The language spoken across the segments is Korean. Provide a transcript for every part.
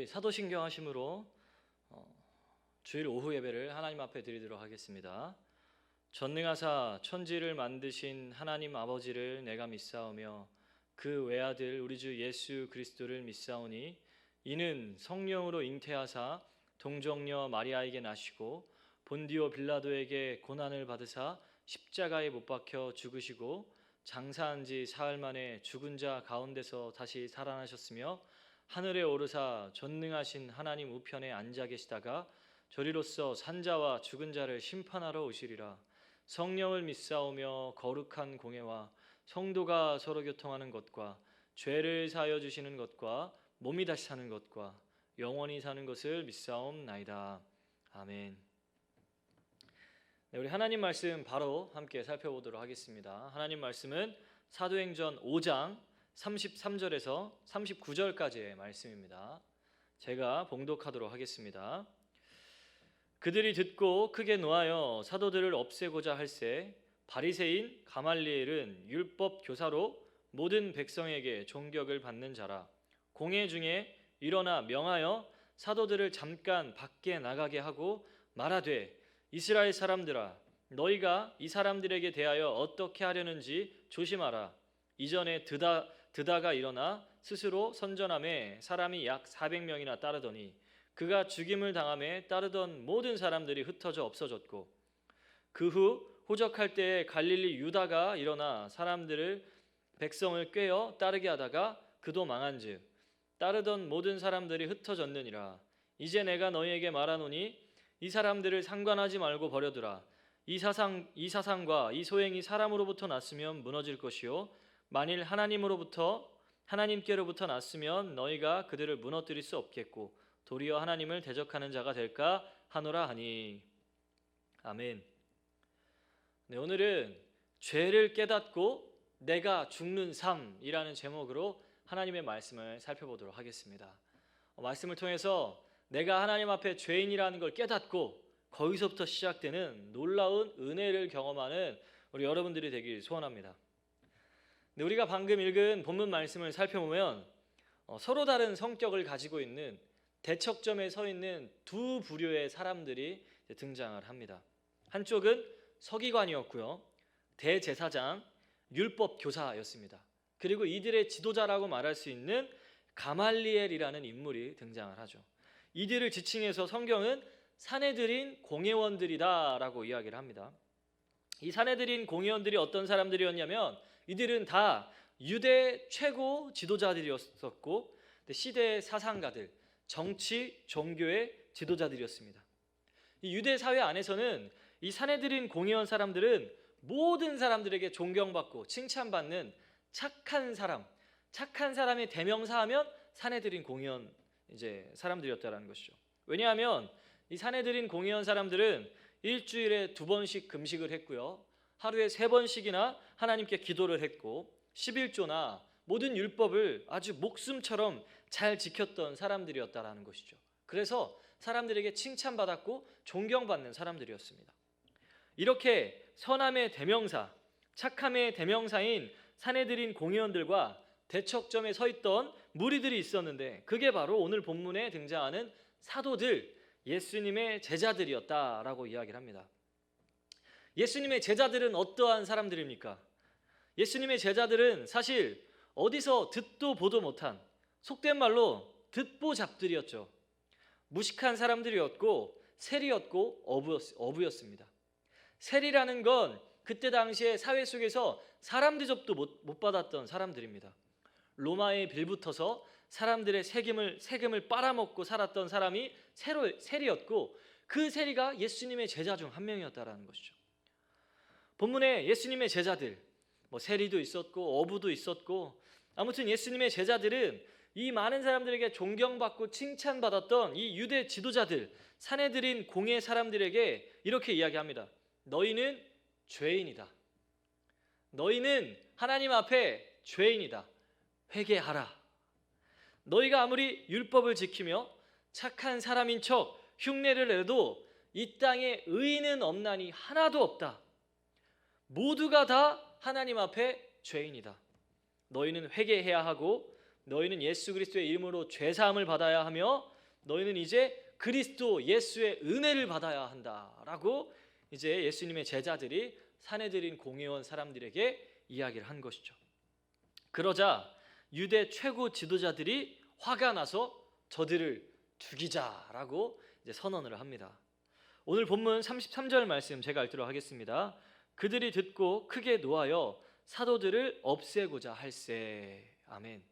우리 사도신경 하심으로 주일 오후 예배를 하나님 앞에 드리도록 하겠습니다. 전능하사 천지를 만드신 하나님 아버지를 내가 믿사오며 그 외아들 우리 주 예수 그리스도를 믿사오니 이는 성령으로 잉태하사 동정녀 마리아에게 나시고 본디오 빌라도에게 고난을 받으사 십자가에 못 박혀 죽으시고 장사한 지 사흘 만에 죽은 자 가운데서 다시 살아나셨으며 하늘에 오르사 전능하신 하나님 우편에 앉아 계시다가 저리로서 산자와 죽은 자를 심판하러 오시리라. 성령을 믿사오며 거룩한 공회와 성도가 서로 교통하는 것과 죄를 사하여 주시는 것과 몸이 다시 사는 것과 영원히 사는 것을 믿사옵나이다. 아멘. 네, 우리 하나님 말씀 바로 함께 살펴보도록 하겠습니다. 하나님 말씀은 사도행전 5장 33절에서 39절까지의 말씀입니다. 제가 봉독하도록 하겠습니다. 그들이 듣고 크게 노하여 사도들을 없애고자 할새 바리새인 가말리엘은 율법 교사로 모든 백성에게 존격을 받는 자라. 공회 중에 일어나 명하여 사도들을 잠깐 밖에 나가게 하고 말하되 이스라엘 사람들아 너희가 이 사람들에게 대하여 어떻게 하려는지 조심하라. 이전에 드다가 일어나 스스로 선전함에 사람이 약 400명이나 따르더니 그가 죽임을 당함에 따르던 모든 사람들이 흩어져 없어졌고 그 후 호적할 때에 갈릴리 유다가 일어나 백성을 꾀어 따르게 하다가 그도 망한즉 따르던 모든 사람들이 흩어졌느니라. 이제 내가 너희에게 말하노니 이 사람들을 상관하지 말고 버려두라. 이 사상과 이 소행이 사람으로부터 났으면 무너질 것이요 만일 하나님께로부터 났으면 너희가 그들을 무너뜨릴 수 없겠고 도리어 하나님을 대적하는 자가 될까 하노라 하니. 아멘. 네, 오늘은 죄를 깨닫고 내가 죽는 삶이라는 제목으로 하나님의 말씀을 살펴보도록 하겠습니다. 말씀을 통해서 내가 하나님 앞에 죄인이라는 걸 깨닫고 거기서부터 시작되는 놀라운 은혜를 경험하는 우리 여러분들이 되길 소원합니다. 네, 우리가 방금 읽은 본문 말씀을 살펴보면 서로 다른 성격을 가지고 있는 대척점에 서 있는 두 부류의 사람들이 등장을 합니다. 한쪽은 서기관이었고요, 대제사장, 율법 교사였습니다. 그리고 이들의 지도자라고 말할 수 있는 가말리엘이라는 인물이 등장을 하죠. 이들을 지칭해서 성경은 사내들인 공회원들이다라고 이야기를 합니다. 이 사내들인 공회원들이 어떤 사람들이었냐면 이들은 다 유대 최고 지도자들이었었고 시대의 사상가들, 정치, 종교의 지도자들이었습니다. 이 유대 사회 안에서는 이 사내들인 공회원 사람들은 모든 사람들에게 존경받고 칭찬받는 착한 사람의 대명사하면 사내들인 공회원 사람들이었다라는 것이죠. 왜냐하면 이 사내들인 공회원 사람들은 일주일에 2번씩 금식을 했고요, 하루에 3번씩이나 하나님께 기도를 했고 11조나 모든 율법을 아주 목숨처럼 잘 지켰던 사람들이었다라는 것이죠. 그래서 사람들에게 칭찬받았고 존경받는 사람들이었습니다. 이렇게 선함의 대명사, 착함의 대명사인 사내들인 공회원들과 대척점에 서 있던 무리들이 있었는데 그게 바로 오늘 본문에 등장하는 사도들, 예수님의 제자들이었다라고 이야기를 합니다. 예수님의 제자들은 어떠한 사람들입니까? 예수님의 제자들은 사실 어디서 듣도 보도 못한, 속된 말로 듣보잡들이었죠. 무식한 사람들이었고 세리였고 어부였습니다. 세리라는 건 그때 당시에 사회 속에서 사람 대접도 못 받았던 사람들입니다. 로마에 빌붙어서 사람들의 세금을 빨아먹고 살았던 사람이 세리였고 그 세리가 예수님의 제자 중 한 명이었다라는 것이죠. 본문에 예수님의 제자들, 세리도 있었고 어부도 있었고 아무튼 예수님의 제자들은 이 많은 사람들에게 존경받고 칭찬받았던 이 유대 지도자들, 사내들인 공회 사람들에게 이렇게 이야기합니다. 너희는 죄인이다. 너희는 하나님 앞에 죄인이다. 회개하라. 너희가 아무리 율법을 지키며 착한 사람인 척 흉내를 내도 이 땅에 의인은 없나니 하나도 없다. 모두가 다 하나님 앞에 죄인이다. 너희는 회개해야 하고 너희는 예수 그리스도의 이름으로 죄사함을 받아야 하며 너희는 이제 그리스도 예수의 은혜를 받아야 한다라고 이제 예수님의 제자들이 사내들인 공회원 사람들에게 이야기를 한 것이죠. 그러자 유대 최고 지도자들이 화가 나서 저들을 죽이자라고 이제 선언을 합니다. 오늘 본문 33절 말씀 제가 읽도록 하겠습니다. 그들이 듣고 크게 노하여 사도들을 없애고자 할세. 아멘.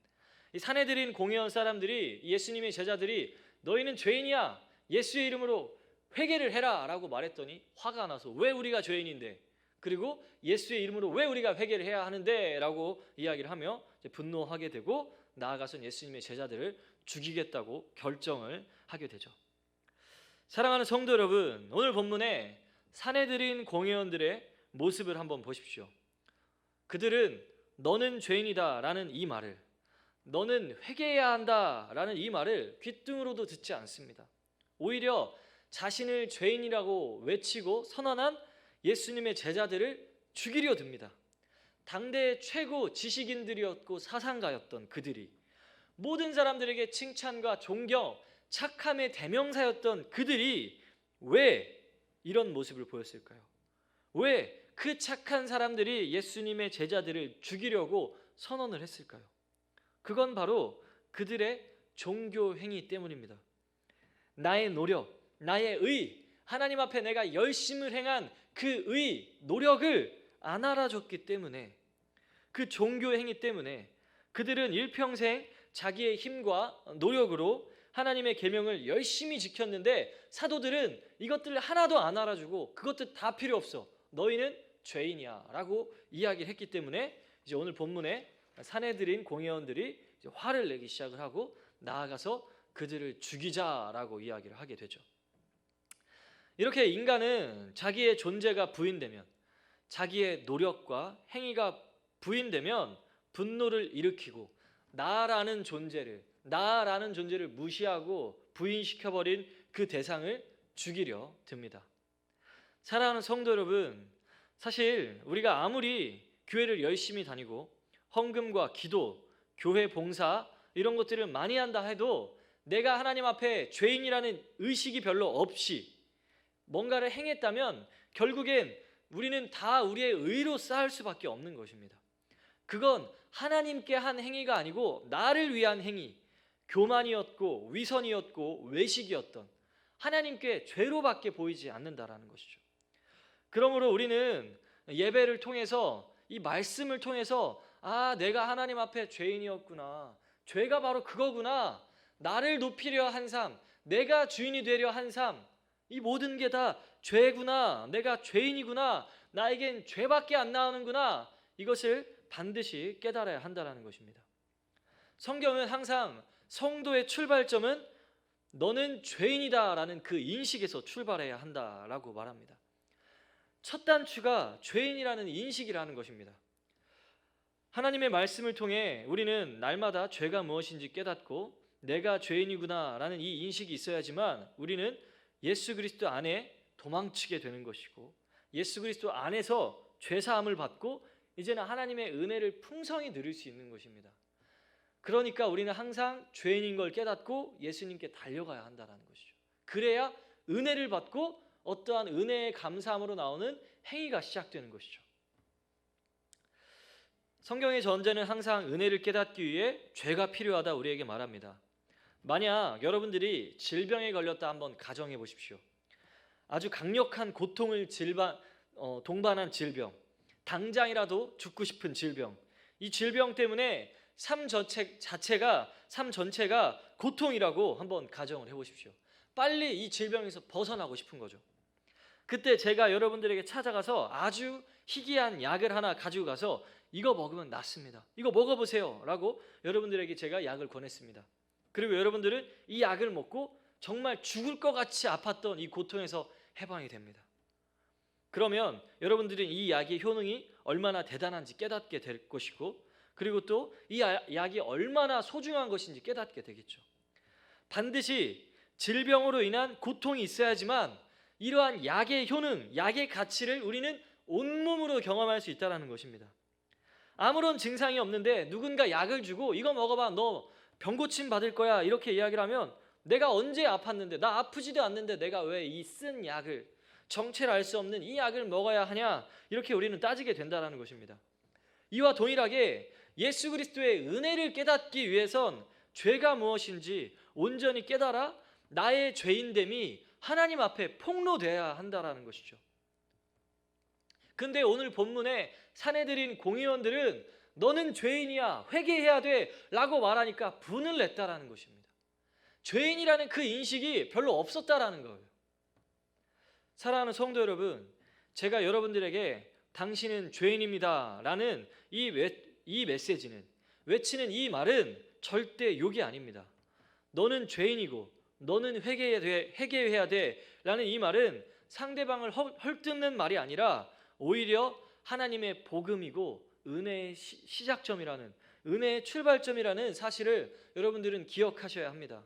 이 사내들인 공회원 사람들이, 예수님의 제자들이 너희는 죄인이야, 예수의 이름으로 회개를 해라 라고 말했더니 화가 나서 왜 우리가 죄인인데, 그리고 예수의 이름으로 왜 우리가 회개를 해야 하는데 라고 이야기를 하며 분노하게 되고 나아가서 예수님의 제자들을 죽이겠다고 결정을 하게 되죠. 사랑하는 성도 여러분, 오늘 본문에 사내들인 공회원들의 모습을 한번 보십시오. 그들은 너는 죄인이다 라는 이 말을, 너는 회개해야 한다 라는 이 말을 귓등으로도 듣지 않습니다. 오히려 자신을 죄인이라고 외치고 선언한 예수님의 제자들을 죽이려 듭니다. 당대의 최고 지식인들이었고 사상가였던 그들이, 모든 사람들에게 칭찬과 존경, 착함의 대명사였던 그들이 왜 이런 모습을 보였을까요? 왜 그 착한 사람들이 예수님의 제자들을 죽이려고 선언을 했을까요? 그건 바로 그들의 종교 행위 때문입니다. 나의 노력, 나의 의, 하나님 앞에 내가 열심을 행한 그 의, 노력을 안 알아줬기 때문에, 그 종교 행위 때문에 그들은 일평생 자기의 힘과 노력으로 하나님의 계명을 열심히 지켰는데 사도들은 이것들을 하나도 안 알아주고 그것들 다 필요 없어, 너희는 죄인이야 라고 이야기를 했기 때문에 이제 오늘 본문에 사내들인 공회원들이 이제 화를 내기 시작을 하고 나아가서 그들을 죽이자라고 이야기를 하게 되죠. 이렇게 인간은 자기의 존재가 부인되면, 자기의 노력과 행위가 부인되면 분노를 일으키고 나라는 존재를 무시하고 부인시켜버린 그 대상을 죽이려 듭니다. 사랑하는 성도 여러분, 사실 우리가 아무리 교회를 열심히 다니고 헌금과 기도, 교회 봉사 이런 것들을 많이 한다 해도 내가 하나님 앞에 죄인이라는 의식이 별로 없이 뭔가를 행했다면 결국엔 우리는 다 우리의 의로 쌓을 수밖에 없는 것입니다. 그건 하나님께 한 행위가 아니고 나를 위한 행위, 교만이었고 위선이었고 외식이었던, 하나님께 죄로밖에 보이지 않는다라는 것이죠. 그러므로 우리는 예배를 통해서, 이 말씀을 통해서 내가 하나님 앞에 죄인이었구나, 죄가 바로 그거구나, 나를 높이려 한 삶, 내가 주인이 되려 한 삶, 이 모든 게 다 죄구나, 내가 죄인이구나, 나에겐 죄밖에 안 나오는구나, 이것을 반드시 깨달아야 한다는 것입니다. 성경은 항상 성도의 출발점은 너는 죄인이다 라는 그 인식에서 출발해야 한다라고 말합니다. 첫 단추가 죄인이라는 인식이라는 것입니다. 하나님의 말씀을 통해 우리는 날마다 죄가 무엇인지 깨닫고 내가 죄인이구나 라는 이 인식이 있어야지만 우리는 예수 그리스도 안에 도망치게 되는 것이고, 예수 그리스도 안에서 죄사함을 받고 이제는 하나님의 은혜를 풍성히 누릴 수 있는 것입니다. 그러니까 우리는 항상 죄인인 걸 깨닫고 예수님께 달려가야 한다는 것이죠. 그래야 은혜를 받고 어떠한 은혜의 감사함으로 나오는 행위가 시작되는 것이죠. 성경의 전제는 항상 은혜를 깨닫기 위해 죄가 필요하다 우리에게 말합니다. 만약 여러분들이 질병에 걸렸다 한번 가정해 보십시오. 아주 강력한 고통을 동반한 질병, 당장이라도 죽고 싶은 질병, 이 질병 때문에 삶 전체가 고통이라고 한번 가정을 해보십시오. 빨리 이 질병에서 벗어나고 싶은 거죠. 그때 제가 여러분들에게 찾아가서 아주 희귀한 약을 하나 가지고 가서 이거 먹으면 낫습니다, 이거 먹어보세요 라고 여러분들에게 제가 약을 권했습니다. 그리고 여러분들은 이 약을 먹고 정말 죽을 것 같이 아팠던 이 고통에서 해방이 됩니다. 그러면 여러분들은 이 약의 효능이 얼마나 대단한지 깨닫게 될 것이고, 그리고 또 이 약이 얼마나 소중한 것인지 깨닫게 되겠죠. 반드시 질병으로 인한 고통이 있어야지만 이러한 약의 효능, 약의 가치를 우리는 온몸으로 경험할 수 있다는 것입니다. 아무런 증상이 없는데 누군가 약을 주고 이거 먹어봐, 너 병고침 받을 거야 이렇게 이야기를 하면 내가 언제 아팠는데, 나 아프지도 않는데 내가 왜 이 쓴 약을, 정체를 알 수 없는 이 약을 먹어야 하냐, 이렇게 우리는 따지게 된다는 것입니다. 이와 동일하게 예수 그리스도의 은혜를 깨닫기 위해선 죄가 무엇인지 온전히 깨달아 나의 죄인됨이 하나님 앞에 폭로돼야 한다는 것이죠. 근데 오늘 본문에 사내들인 공의원들은 너는 죄인이야, 회개해야 돼 라고 말하니까 분을 냈다라는 것입니다. 죄인이라는 그 인식이 별로 없었다라는 거예요. 사랑하는 성도 여러분, 제가 여러분들에게 당신은 죄인입니다 라는 이 메시지는, 외치는 이 말은 절대 욕이 아닙니다. 너는 죄인이고 너는 회개해야 돼 라는 이 말은 상대방을 헐뜯는 말이 아니라 오히려 하나님의 복음이고 은혜의 시작점이라는, 은혜의 출발점이라는 사실을 여러분들은 기억하셔야 합니다.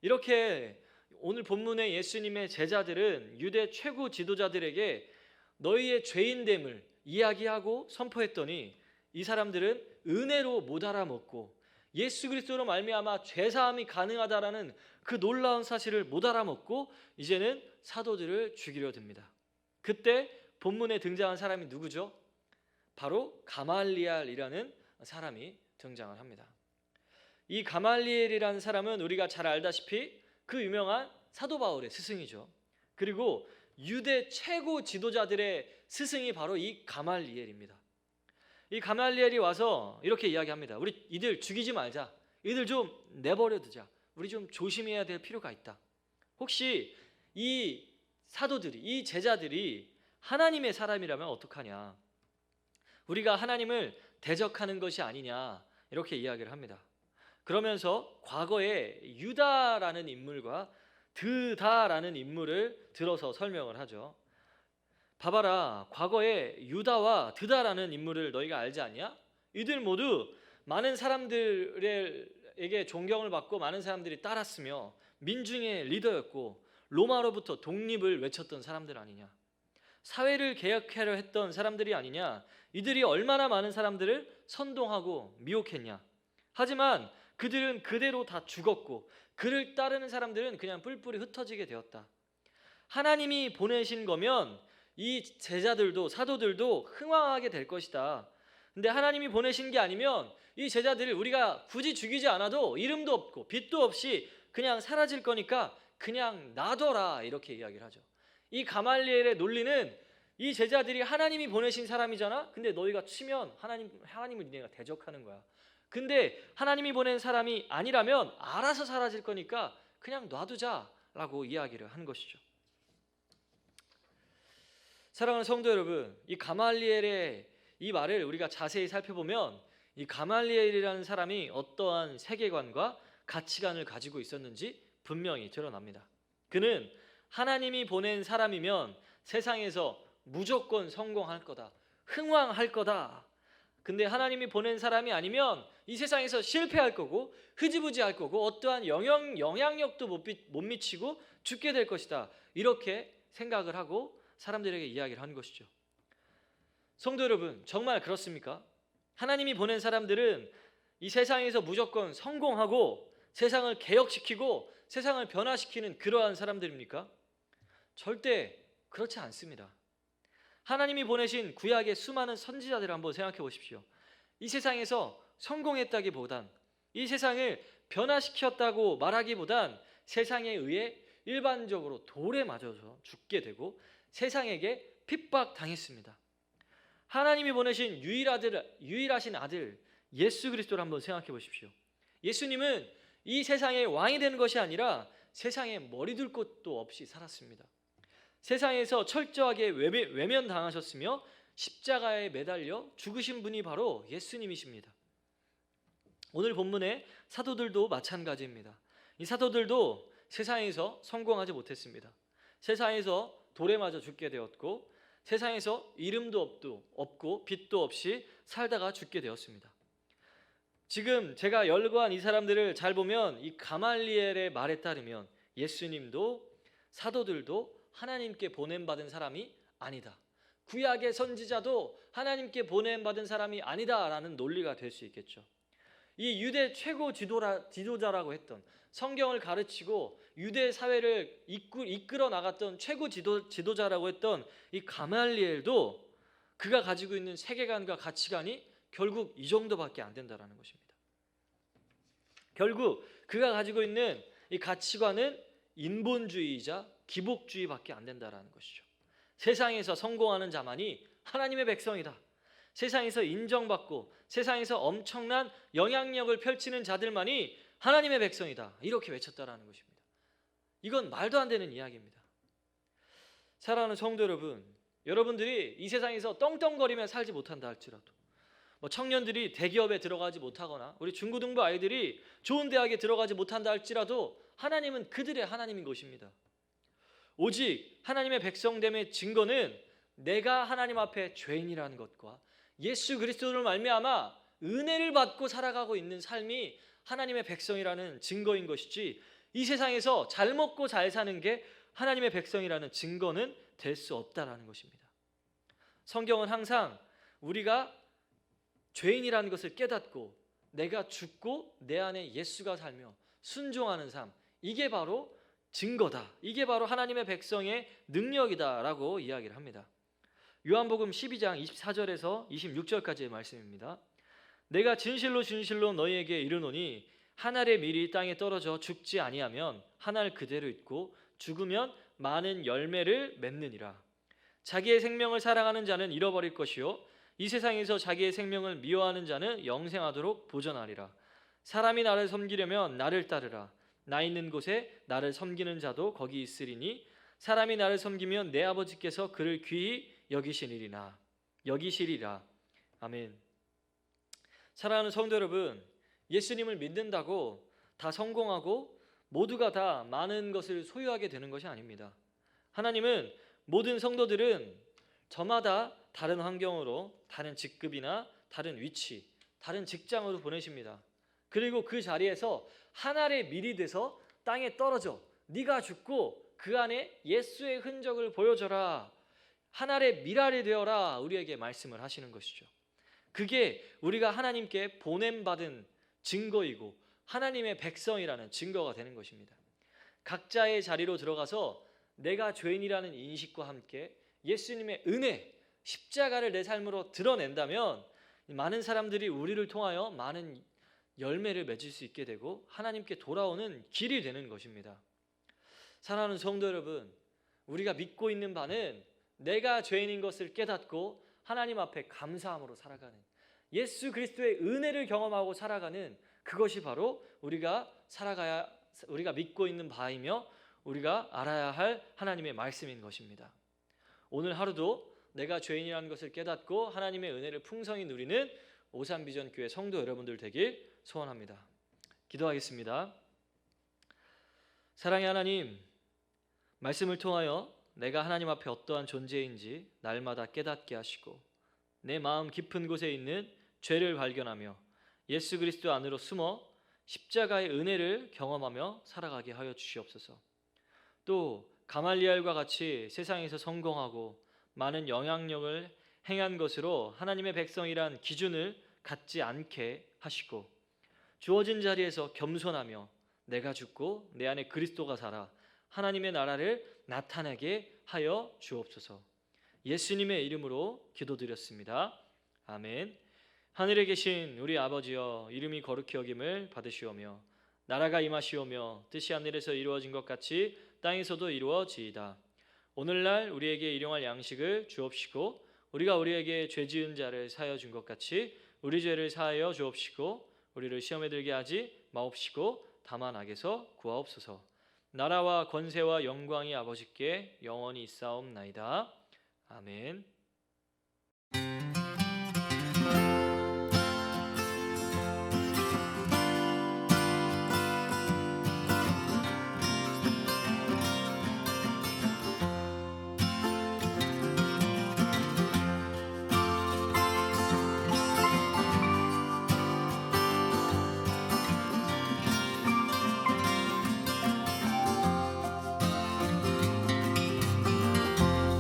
이렇게 오늘 본문의 예수님의 제자들은 유대 최고 지도자들에게 너희의 죄인됨을 이야기하고 선포했더니 이 사람들은 은혜로 못 알아먹고 예수 그리스도로 말미암아 죄사함이 가능하다라는 그 놀라운 사실을 못 알아먹고 이제는 사도들을 죽이려 듭니다. 그때 본문에 등장한 사람이 누구죠? 바로 가말리엘이라는 사람이 등장을 합니다. 이 가말리엘이라는 사람은 우리가 잘 알다시피 그 유명한 사도 바울의 스승이죠. 그리고 유대 최고 지도자들의 스승이 바로 이 가말리엘입니다. 이 가말리엘이 와서 이렇게 이야기합니다. 우리 이들 죽이지 말자. 이들 좀 내버려 두자. 우리 좀 조심해야 될 필요가 있다. 혹시 이 사도들이, 이 제자들이 하나님의 사람이라면 어떡하냐? 우리가 하나님을 대적하는 것이 아니냐? 이렇게 이야기를 합니다. 그러면서 과거에 유다라는 인물과 드다라는 인물을 들어서 설명을 하죠. 봐봐라, 과거에 유다와 드다라는 인물을 너희가 알지 않냐? 이들 모두 많은 사람들에게 존경을 받고 많은 사람들이 따랐으며 민중의 리더였고 로마로부터 독립을 외쳤던 사람들 아니냐? 사회를 개혁하려 했던 사람들이 아니냐? 이들이 얼마나 많은 사람들을 선동하고 미혹했냐? 하지만 그들은 그대로 다 죽었고 그를 따르는 사람들은 그냥 뿔뿔이 흩어지게 되었다. 하나님이 보내신 거면 이 제자들도 사도들도 흥왕하게 될 것이다. 근데 하나님이 보내신 게 아니면 이 제자들을 우리가 굳이 죽이지 않아도 이름도 없고 빛도 없이 그냥 사라질 거니까 그냥 놔둬라, 이렇게 이야기를 하죠. 이 가말리엘의 논리는 이 제자들이 하나님이 보내신 사람이잖아. 근데 너희가 치면 하나님을 니네가 대적하는 거야. 근데 하나님이 보낸 사람이 아니라면 알아서 사라질 거니까 그냥 놔두자라고 이야기를 한 것이죠. 사랑하는 성도 여러분, 이 가말리엘의 이 말을 우리가 자세히 살펴보면 이 가말리엘이라는 사람이 어떠한 세계관과 가치관을 가지고 있었는지 분명히 드러납니다. 그는 하나님이 보낸 사람이면 세상에서 무조건 성공할 거다, 흥왕할 거다. 근데 하나님이 보낸 사람이 아니면 이 세상에서 실패할 거고 흐지부지할 거고 어떠한 영향력도 못 미치고 죽게 될 것이다, 이렇게 생각을 하고 사람들에게 이야기를 한 것이죠. 성도 여러분, 정말 그렇습니까? 하나님이 보낸 사람들은 이 세상에서 무조건 성공하고 세상을 개혁시키고 세상을 변화시키는 그러한 사람들입니까? 절대 그렇지 않습니다. 하나님이 보내신 구약의 수많은 선지자들을 한번 생각해 보십시오. 이 세상에서 성공했다기보단, 이 세상을 변화시켰다고 말하기보단 세상에 의해 일반적으로 돌에 맞아서 죽게 되고 세상에게 핍박당했습니다. 하나님이 보내신 유일하신 아들 예수 그리스도를 한번 생각해 보십시오. 예수님은 이 세상의 왕이 되는 것이 아니라 세상에 머리 둘 곳도 없이 살았습니다. 세상에서 철저하게 외면당하셨으며 십자가에 매달려 죽으신 분이 바로 예수님이십니다. 오늘 본문의 사도들도 마찬가지입니다. 이 사도들도 세상에서 성공하지 못했습니다. 세상에서 돌에 맞아 죽게 되었고 세상에서 이름도 없고 빛도 없이 살다가 죽게 되었습니다. 지금 제가 열거한 이 사람들을 잘 보면 이 가말리엘의 말에 따르면 예수님도 사도들도 하나님께 보냄받은 사람이 아니다, 구약의 선지자도 하나님께 보냄받은 사람이 아니다라는 논리가 될 수 있겠죠. 이 유대 최고 지도자라고 했던, 성경을 가르치고 유대 사회를 이끌어 나갔던 최고 지도자라고 했던 이 가말리엘도 그가 가지고 있는 세계관과 가치관이 결국 이 정도밖에 안 된다라는 것입니다. 결국 그가 가지고 있는 이 가치관은 인본주의이자 기복주의밖에 안 된다라는 것이죠. 세상에서 성공하는 자만이 하나님의 백성이다. 세상에서 인정받고 세상에서 엄청난 영향력을 펼치는 자들만이 하나님의 백성이다. 이렇게 외쳤다라는 것입니다. 이건 말도 안 되는 이야기입니다. 사랑하는 성도 여러분, 여러분들이 이 세상에서 떵떵거리며 살지 못한다 할지라도, 청년들이 대기업에 들어가지 못하거나 우리 중고등부 아이들이 좋은 대학에 들어가지 못한다 할지라도 하나님은 그들의 하나님인 것입니다. 오직 하나님의 백성됨의 증거는 내가 하나님 앞에 죄인이라는 것과 예수 그리스도를 말미암아 은혜를 받고 살아가고 있는 삶이 하나님의 백성이라는 증거인 것이지, 이 세상에서 잘 먹고 잘 사는 게 하나님의 백성이라는 증거는 될 수 없다라는 것입니다. 성경은 항상 우리가 죄인이라는 것을 깨닫고 내가 죽고 내 안에 예수가 살며 순종하는 삶, 이게 바로 증거다, 이게 바로 하나님의 백성의 능력이다라고 이야기를 합니다. 요한복음 12장 24절에서 26절까지의 말씀입니다. 내가 진실로 진실로 너희에게 이르노니 한 알의 밀이 땅에 떨어져 죽지 아니하면 한 알 그대로 있고 죽으면 많은 열매를 맺느니라. 자기의 생명을 사랑하는 자는 잃어버릴 것이요 이 세상에서 자기의 생명을 미워하는 자는 영생하도록 보존하리라. 사람이 나를 섬기려면 나를 따르라. 나 있는 곳에 나를 섬기는 자도 거기 있으리니 사람이 나를 섬기면 내 아버지께서 그를 귀히 여기시리라. 아멘. 사랑하는 성도 여러분, 예수님을 믿는다고 다 성공하고 모두가 다 많은 것을 소유하게 되는 것이 아닙니다. 하나님은 모든 성도들은 저마다 다른 환경으로, 다른 직급이나 다른 위치, 다른 직장으로 보내십니다. 그리고 그 자리에서 한 알의 밀이 돼서 땅에 떨어져 네가 죽고 그 안에 예수의 흔적을 보여줘라, 한 알의 밀알이 되어라, 우리에게 말씀을 하시는 것이죠. 그게 우리가 하나님께 보냄받은 증거이고 하나님의 백성이라는 증거가 되는 것입니다. 각자의 자리로 들어가서 내가 죄인이라는 인식과 함께 예수님의 은혜, 십자가를 내 삶으로 드러낸다면 많은 사람들이 우리를 통하여 많은 열매를 맺을 수 있게 되고 하나님께 돌아오는 길이 되는 것입니다. 사랑하는 성도 여러분, 우리가 믿고 있는 바는 내가 죄인인 것을 깨닫고 하나님 앞에 감사함으로 살아가는, 예수 그리스도의 은혜를 경험하고 살아가는, 그것이 바로 우리가 믿고 있는 바이며 우리가 알아야 할 하나님의 말씀인 것입니다. 오늘 하루도 내가 죄인이라는 것을 깨닫고 하나님의 은혜를 풍성히 누리는 오산비전교회 성도 여러분들 되길 소원합니다. 기도하겠습니다. 사랑의 하나님, 말씀을 통하여 내가 하나님 앞에 어떠한 존재인지 날마다 깨닫게 하시고 내 마음 깊은 곳에 있는 죄를 발견하며 예수 그리스도 안으로 숨어 십자가의 은혜를 경험하며 살아가게 하여 주시옵소서. 또 가말리엘과 같이 세상에서 성공하고 많은 영향력을 행한 것으로 하나님의 백성이란 기준을 갖지 않게 하시고 주어진 자리에서 겸손하며 내가 죽고 내 안에 그리스도가 살아 하나님의 나라를 나타내게 하여 주옵소서. 예수님의 이름으로 기도드렸습니다. 아멘. 하늘에 계신 우리 아버지여, 이름이 거룩히 여김을 받으시오며 나라가 임하시오며 뜻이 하늘에서 이루어진 것 같이 땅에서도 이루어지이다. 오늘날 우리에게 일용할 양식을 주옵시고 우리가 우리에게 죄 지은 자를 사하여 준 것 같이 우리 죄를 사하여 주옵시고 우리를 시험에 들게 하지 마옵시고 다만 악에서 구하옵소서. 나라와 권세와 영광이 아버지께 영원히 있사옵나이다. 아멘.